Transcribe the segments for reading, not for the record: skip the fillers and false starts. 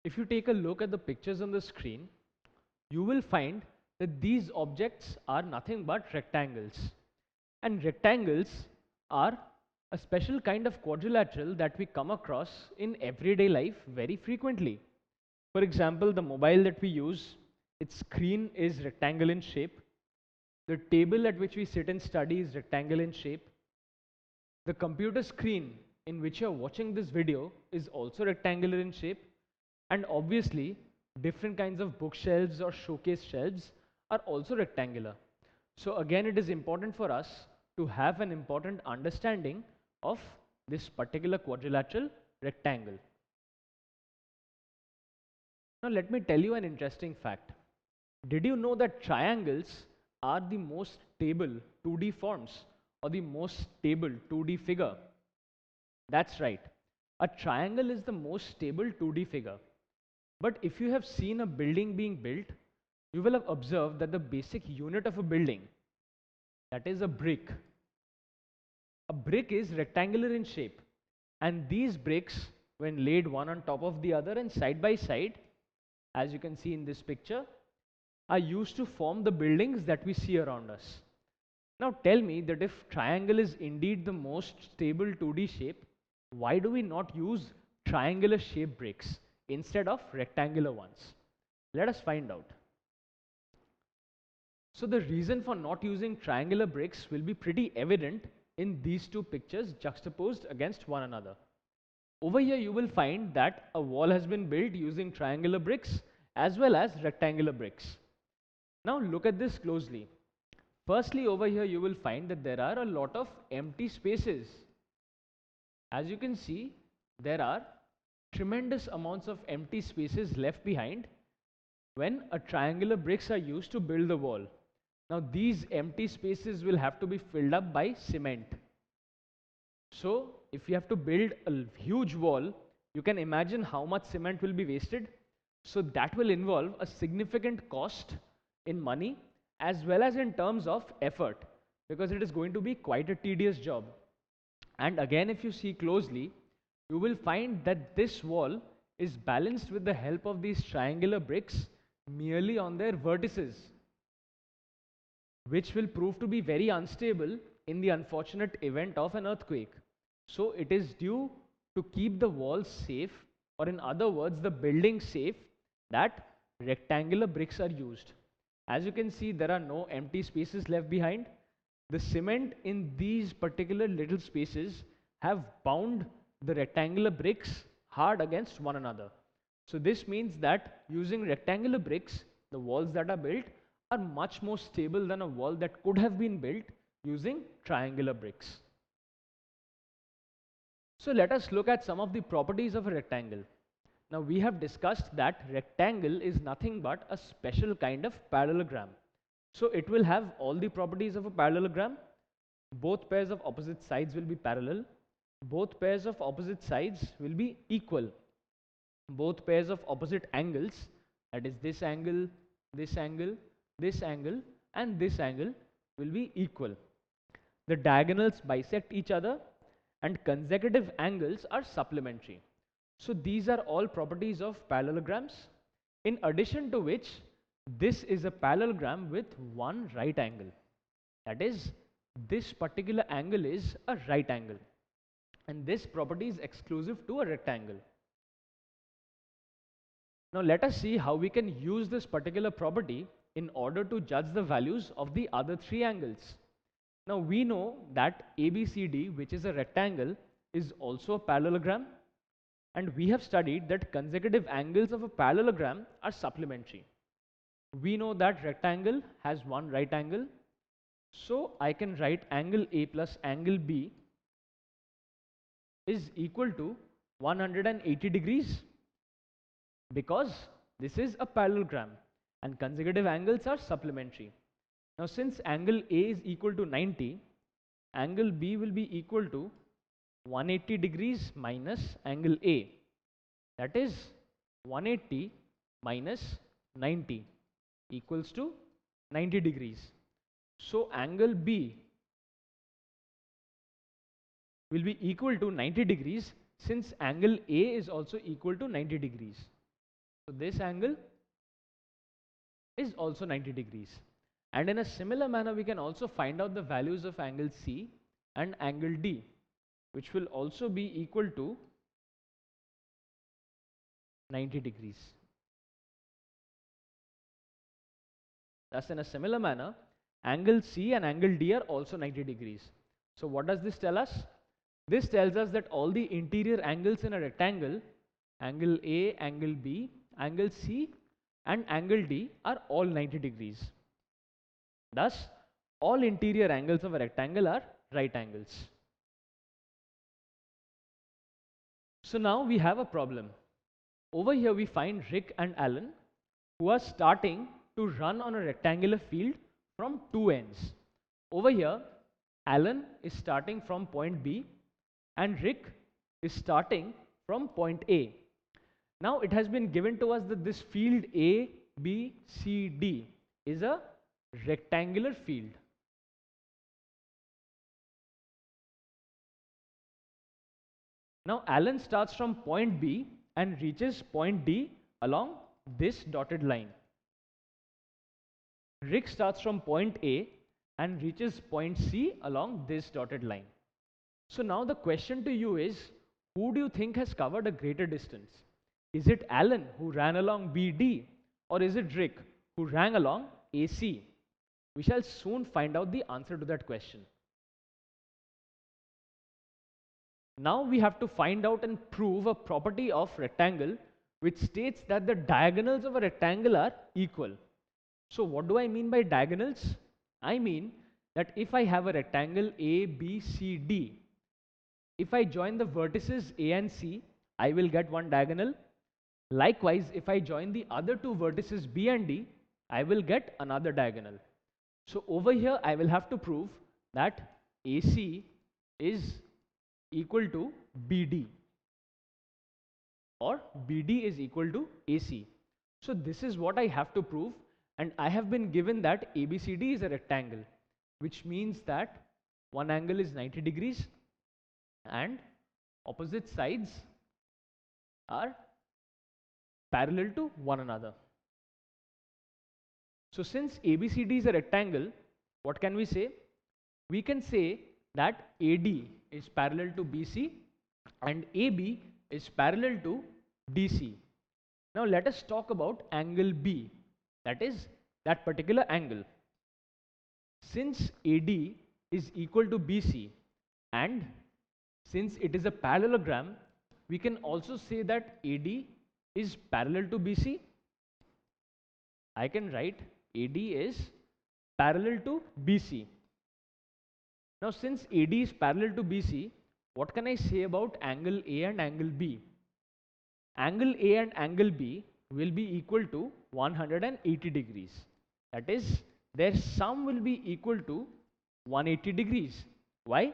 If you take a look at the pictures on the screen, you will find that these objects are nothing but rectangles. And rectangles are a special kind of quadrilateral that we come across in everyday life very frequently. For example, the mobile that we use, its screen is rectangle in shape. The table at which we sit and study is rectangle in shape. The computer screen in which you're watching this video is also rectangular in shape. And obviously, different kinds of bookshelves or showcase shelves are also rectangular. So again, it is important for us to have an important understanding of this particular quadrilateral rectangle. Now let me tell you an interesting fact. Did you know that triangles are the most stable 2D forms or the most stable 2D figure? That's right. A triangle is the most stable 2D figure. But if you have seen a building being built, you will have observed that the basic unit of a building, that is a brick is rectangular in shape. And these bricks, when laid one on top of the other and side by side, as you can see in this picture, are used to form the buildings that we see around us. Now tell me that if triangle is indeed the most stable 2D shape, why do we not use triangular shaped bricks instead of rectangular ones? Let us find out. So the reason for not using triangular bricks will be pretty evident in these two pictures juxtaposed against one another. Over here you will find that a wall has been built using triangular bricks as well as rectangular bricks. Now look at this closely. Firstly, over here you will find that there are a lot of empty spaces. As you can see, there are tremendous amounts of empty spaces left behind when a triangular bricks are used to build the wall. Now these empty spaces will have to be filled up by cement. So if you have to build a huge wall, you can imagine how much cement will be wasted. So that will involve a significant cost in money as well as in terms of effort, because it is going to be quite a tedious job. And again, if you see closely, you will find that this wall is balanced with the help of these triangular bricks merely on their vertices, which will prove to be very unstable in the unfortunate event of an earthquake. So it is due to keep the walls safe, or in other words, the building safe, that rectangular bricks are used. As you can see, there are no empty spaces left behind. The cement in these particular little spaces have bound the rectangular bricks hard against one another. So this means that using rectangular bricks, the walls that are built are much more stable than a wall that could have been built using triangular bricks. So let us look at some of the properties of a rectangle. Now we have discussed that rectangle is nothing but a special kind of parallelogram. So it will have all the properties of a parallelogram. Both pairs of opposite sides will be parallel. Both pairs of opposite sides will be equal. Both pairs of opposite angles, that is this angle, this angle, this angle, and this angle, will be equal. The diagonals bisect each other, and consecutive angles are supplementary. So these are all properties of parallelograms, in addition to which this is a parallelogram with one right angle. That is, this particular angle is a right angle, and this property is exclusive to a rectangle. Now let us see how we can use this particular property in order to judge the values of the other three angles. Now we know that ABCD, which is a rectangle, is also a parallelogram, and we have studied that consecutive angles of a parallelogram are supplementary. We know that rectangle has one right angle, so I can write angle A plus angle B is equal to 180 degrees, because this is a parallelogram and consecutive angles are supplementary. Now since angle A is equal to 90, angle B will be equal to 180 degrees minus angle A. That is 180 minus 90 equals to 90 degrees. So angle B will be equal to 90 degrees since angle A is also equal to 90 degrees. So this angle is also 90 degrees. And in a similar manner, we can also find out the values of angle C and angle D, which will also be equal to 90 degrees. Thus, in a similar manner, angle C and angle D are also 90 degrees. So what does this tell us? This tells us that all the interior angles in a rectangle, angle A, angle B, angle C and angle D are all 90 degrees. Thus, all interior angles of a rectangle are right angles. So now we have a problem. Over here we find Rick and Alan, who are starting to run on a rectangular field from two ends. Over here, Alan is starting from point B and Rick is starting from point A. Now it has been given to us that this field A, B, C, D is a rectangular field. Now Alan starts from point B and reaches point D along this dotted line. Rick starts from point A and reaches point C along this dotted line. So now the question to you is, who do you think has covered a greater distance? Is it Alan who ran along BD, or is it Rick who ran along AC? We shall soon find out the answer to that question. Now we have to find out and prove a property of rectangle which states that the diagonals of a rectangle are equal. So what do I mean by diagonals? I mean that if I have a rectangle A, B, C, D, if I join the vertices A and C, I will get one diagonal. Likewise, if I join the other two vertices B and D, I will get another diagonal. So over here, I will have to prove that AC is equal to BD, or BD is equal to AC. So this is what I have to prove, and I have been given that ABCD is a rectangle, which means that one angle is 90 degrees and opposite sides are parallel to one another. So since ABCD is a rectangle, what can we say? We can say that AD is parallel to BC and AB is parallel to DC. Now let us talk about angle B, that is that particular angle. Since AD is equal to BC and since it is a parallelogram, we can also say that AD is parallel to BC. I can write AD is parallel to BC. Now since AD is parallel to BC, what can I say about angle A and angle B? Angle A and angle B will be equal to 180 degrees. That is, their sum will be equal to 180 degrees. Why?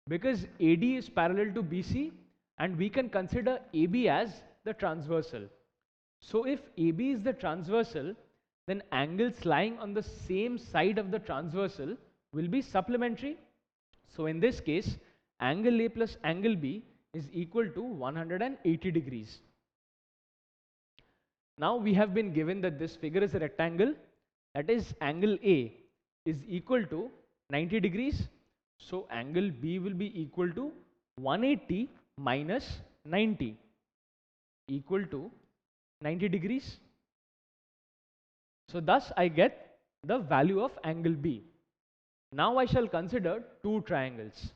Because AD is parallel to BC and we can consider AB as the transversal. So if AB is the transversal, then angles lying on the same side of the transversal will be supplementary. So in this case, angle A plus angle B is equal to 180 degrees. Now we have been given that this figure is a rectangle, that is angle A is equal to 90 degrees. So angle B will be equal to 180 minus 90 equal to 90 degrees. So thus I get the value of angle B. Now I shall consider two triangles,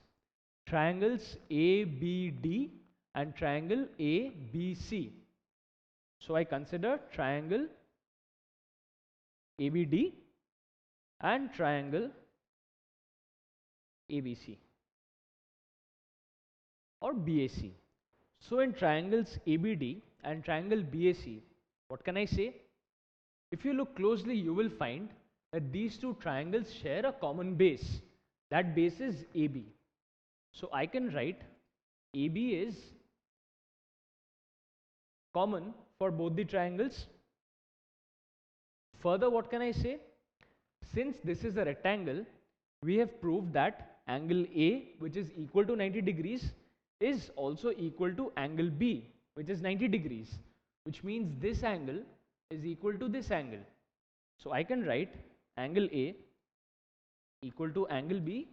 triangles ABD and triangle ABC. So I consider triangle ABD and triangle ABC or BAC. So in triangles ABD and triangle BAC, what can I say? If you look closely, you will find that these two triangles share a common base. That base is AB. So I can write AB is common for both the triangles. Further, what can I say? Since this is a rectangle, we have proved that angle A, which is equal to 90 degrees, is also equal to angle B, which is 90 degrees, which means this angle is equal to this angle. So I can write angle A equal to angle B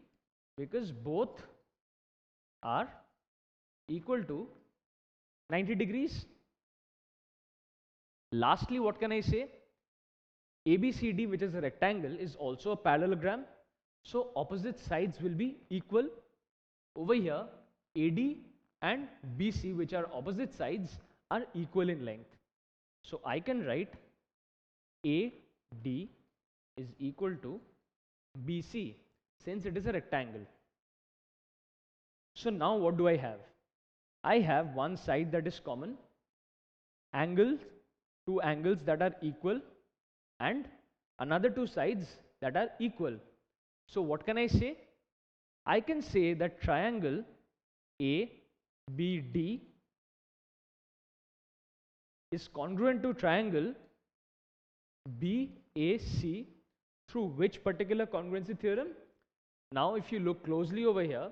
because both are equal to 90 degrees. Lastly, what can I say? ABCD, which is a rectangle, is also a parallelogram. So opposite sides will be equal. Over here, AD and BC, which are opposite sides, are equal in length. So I can write AD is equal to BC since it is a rectangle. So now what do I have? I have one side that is common, angles, two angles that are equal, and another two sides that are equal. So what can I say? I can say that triangle ABD is congruent to triangle BAC through which particular congruency theorem? Now if you look closely over here,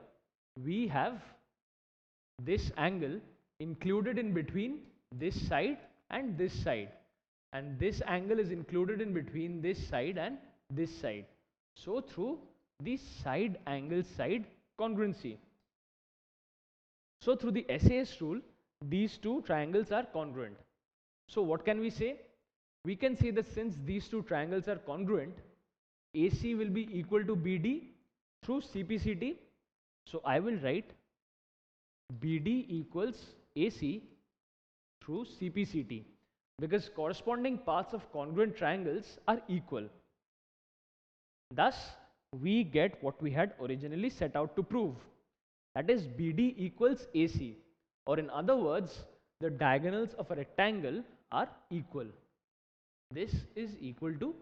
we have this angle included in between this side and this side, and this angle is included in between this side and this side. So through the side angle side congruency. So through the SAS rule, these two triangles are congruent. So what can we say? We can say that since these two triangles are congruent, AC will be equal to BD through CPCT. So I will write BD equals AC through CPCT because corresponding paths of congruent triangles are equal. Thus, we get what we had originally set out to prove. That is BD equals AC, or in other words, the diagonals of a rectangle are equal. This is equal to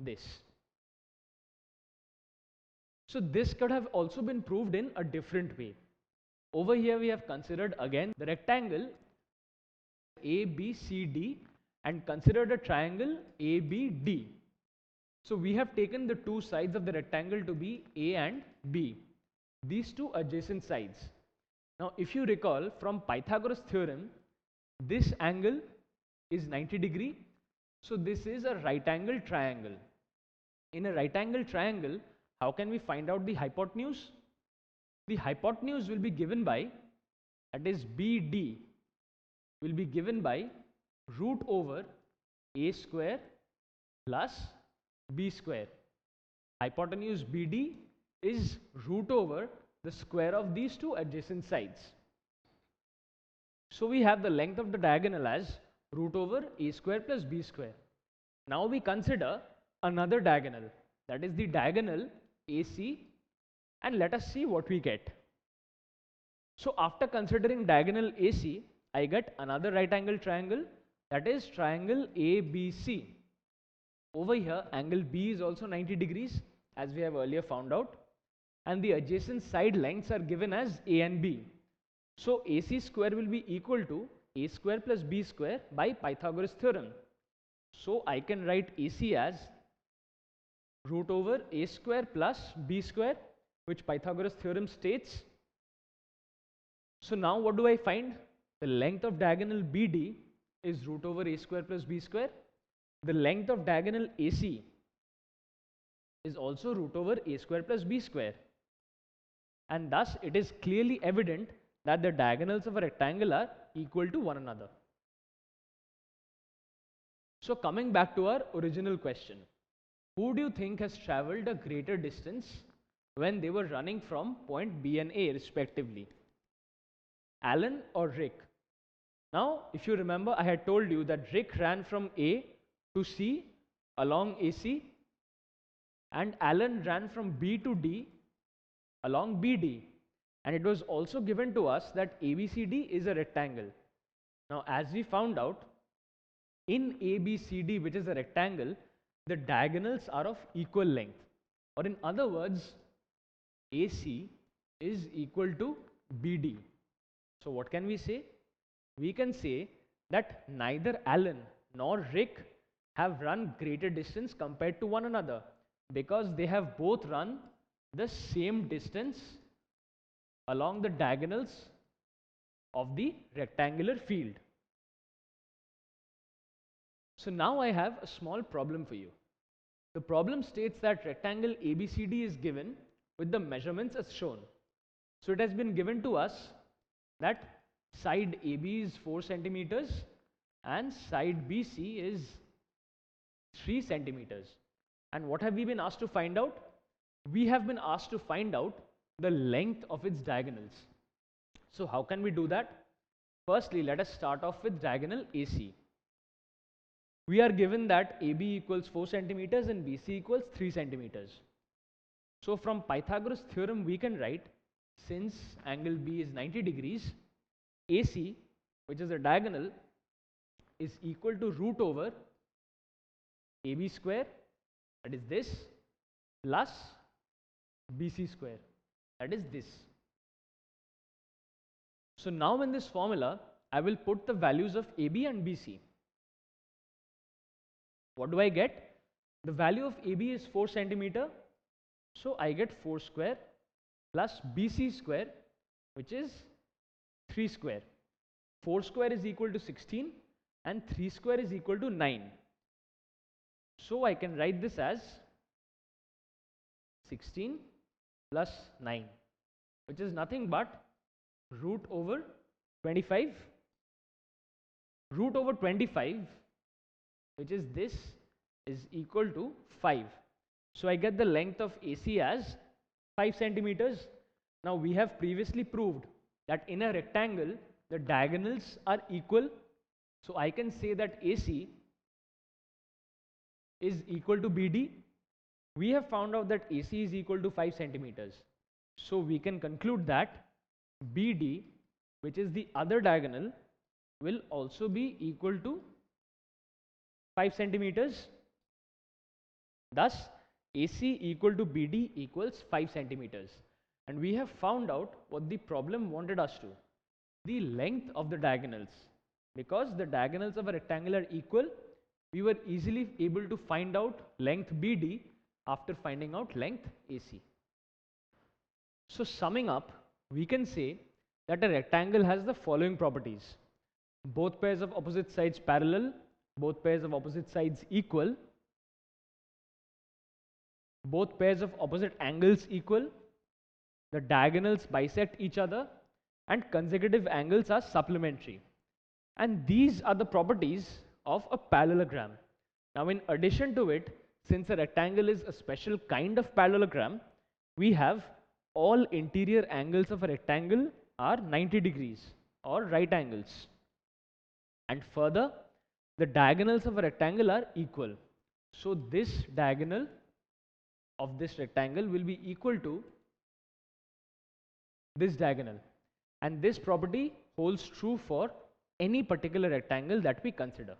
this. So this could have also been proved in a different way. Over here we have considered again the rectangle ABCD and considered a triangle ABD. So we have taken the two sides of the rectangle to be A and B, these two adjacent sides. Now if you recall from Pythagoras theorem, this angle is 90 degree. So this is a right angle triangle. In a right angle triangle, how can we find out the hypotenuse? The hypotenuse will be given by, that is BD, will be given by root over A square plus B square. Hypotenuse BD is root over the square of these two adjacent sides. So we have the length of the diagonal as root over A square plus B square. Now we consider another diagonal, that is the diagonal AC, and let us see what we get. So after considering diagonal AC, I get another right angle triangle, that is triangle ABC. Over here angle B is also 90 degrees as we have earlier found out, and the adjacent side lengths are given as A and B. So AC square will be equal to A square plus B square by Pythagoras theorem. So I can write AC as root over A square plus B square, which Pythagoras theorem states. So now what do I find? The length of diagonal BD is root over A square plus B square. The length of diagonal AC is also root over A square plus B square. And thus it is clearly evident that the diagonals of a rectangle are equal to one another. So coming back to our original question, who do you think has traveled a greater distance when they were running from point B and A respectively? Alan or Rick? Now, if you remember, I had told you that Rick ran from A to C along AC, and Alan ran from B to D along BD. And it was also given to us that ABCD is a rectangle. Now, as we found out, in ABCD, which is a rectangle, the diagonals are of equal length. Or in other words, AC is equal to BD. So what can we say? We can say that neither Alan nor Rick have run greater distance compared to one another, because they have both run the same distance along the diagonals of the rectangular field. So now I have a small problem for you. The problem states that rectangle ABCD is given with the measurements as shown. So it has been given to us that side AB is 4 centimeters and side BC is 3 centimeters. And what have we been asked to find out? We have been asked to find out the length of its diagonals. So how can we do that? Firstly, let us start off with diagonal AC. We are given that AB equals 4 centimeters and BC equals 3 centimeters. So from Pythagoras theorem, we can write, since angle B is 90 degrees, AC, which is a diagonal, is equal to root over AB square, that is this, plus BC square, that is this. So now in this formula, I will put the values of AB and BC. What do I get? The value of AB is 4 centimeter. So I get 4 square plus BC square, which is 3 square. 4 square is equal to 16 and 3 square is equal to 9. So I can write this as 16 plus 9, which is nothing but root over 25. Root over 25, which is this, is equal to 5. So I get the length of AC as 5 centimeters. Now we have previously proved that in a rectangle, the diagonals are equal. So I can say that AC is equal to BD. We have found out that AC is equal to 5 centimeters. So we can conclude that BD, which is the other diagonal, will also be equal to 5 centimeters. Thus, AC equal to BD equals 5 centimeters. And we have found out what the problem wanted us to. The length of the diagonals. Because the diagonals of a rectangle are equal, we were easily able to find out length BD after finding out length AC. So summing up, we can say that a rectangle has the following properties. Both pairs of opposite sides parallel, both pairs of opposite sides equal, both pairs of opposite angles equal, the diagonals bisect each other, and consecutive angles are supplementary. And these are the properties of a parallelogram. Now in addition to it, since a rectangle is a special kind of parallelogram, we have all interior angles of a rectangle are 90 degrees or right angles. And further, the diagonals of a rectangle are equal. So this diagonal of this rectangle will be equal to this diagonal. And this property holds true for any particular rectangle that we consider.